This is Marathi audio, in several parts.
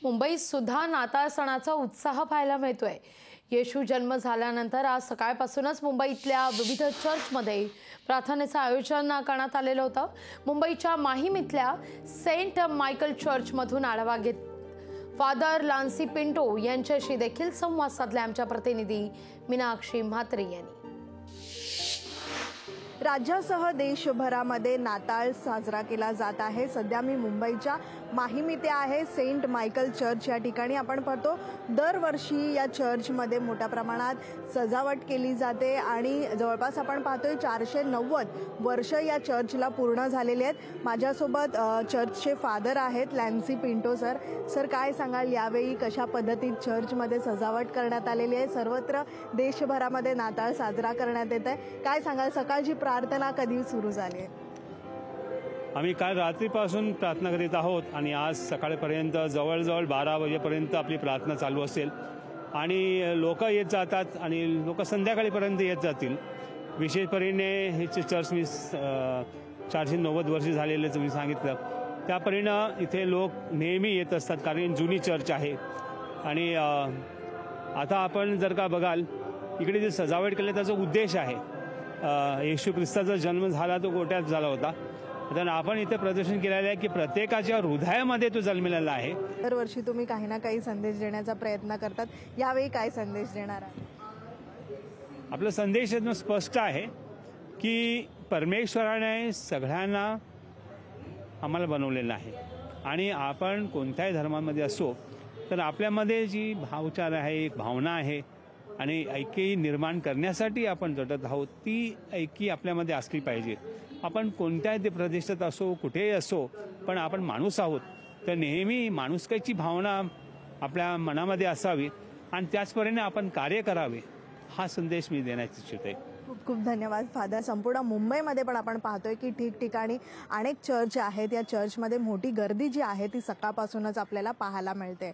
मुंबईत सुद्धा नाताळ सणाचा उत्साह पाहायला मिळतोय। येशू जन्म झाल्यानंतर आज सकाळपासूनच मुंबईतल्या विविध चर्चमध्ये प्रार्थनेचं आयोजन करण्यात आलेलं होतं। मुंबईच्या माहीम इथल्या सेंट मायकल चर्चमधून आढावा घेत फादर लान्सी पिंटो यांच्याशी देखील संवाद साधला आमच्या प्रतिनिधी मीनाक्षी म्हात्रे यांनी। राज्यासह देशभरामध्ये नाताळ साजरा केला जात आहे। सध्या मी मुंबईच्या माहीम इथे आहे, सेंट मायकल चर्च या ठिकाणी। आपण पाहतो दरवर्षी या चर्चमध्ये मोठ्या प्रमाणात सजावट केली जाते आणि जवळपास आपण पाहतोय 490 वर्ष या चर्चला पूर्ण झालेली आहेत। माझ्यासोबत चर्चचे फादर आहेत लान्सी पिंटो सर। सर, काय सांगाल यावेळी कशा पद्धतीत चर्चमध्ये सजावट करण्यात आलेली आहे? सर्वत्र देशभरामध्ये नाताळ साजरा करण्यात येत आहे, काय सांगाल? सकाळची प्रार्थना कधी सुरू झाली आहे? आम्ही काल रात्रीपासून प्रार्थना करीत आहोत आणि आज सकाळपर्यंत जवळजवळ 12 वाजेपर्यंत आपली प्रार्थना चालू असेल आणि लोक येत जातात आणि लोक संध्याकाळीपर्यंत येत जातील। विशेष परीने हे चर्च मी 490 वर्ष झालेले तुम्ही सांगितलं त्या परीने इथे लोक नेहमी येत असतात, कारण जुनी चर्च आहे। आणि आता आपण जर का बघाल इकडे जे सजावट केली त्याचा उद्देश आहे, येशू ख्रिस्ताचा जन्म झाला तो गोट्यात झाला होता, तर आपण इथे प्रदर्शन केलेलं आहे की प्रत्येकाच्या हृदयामध्ये तो जन्मलेला आहे। दरवर्षी तुम्ही काही ना काही संदेश देण्याचा प्रयत्न करतात, यावेळी काय संदेश देणार आहे? आपला संदेश एकदम स्पष्ट आहे की परमेश्वराने सगळ्यांना आम्हाला बनवलेलं आहे आणि आपण कोणत्याही धर्मामध्ये असो तर आपल्यामध्ये जी भावचार आहे, एक भावना आहे आणि ऐक्य निर्माण करण्यासाठी आपण झटत आहोत, ती ऐक्य आपल्यामध्ये असली पाहिजे। आपण कोणत्याही प्रदेशात असो, कुठेही असो, पण आपण माणूस आहोत, तर नेहमी माणुसकीची भावना आपल्या मनामध्ये असावी आणि त्याचप्रमाणे आपण कार्य करावे, हा संदेश मी देण्याची इच्छित आहे। खूप खूप धन्यवाद फादर। संपूर्ण मुंबईमध्ये पण आपण पाहतोय की ठिकठिकाणी अनेक चर्च आहेत, या चर्चमध्ये मोठी गर्दी जी आहे ती सकाळपासूनच आपल्याला पाहायला मिळते।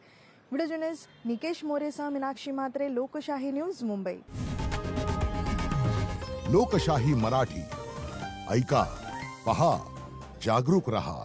व्हिडिओ जर्नलिस्ट निकेश मोरेसह मीनाक्षी म्हात्रे, लोकशाही न्यूज, मुंबई। लोकशाही मराठी ऐका, पहा, जागरूक रहा।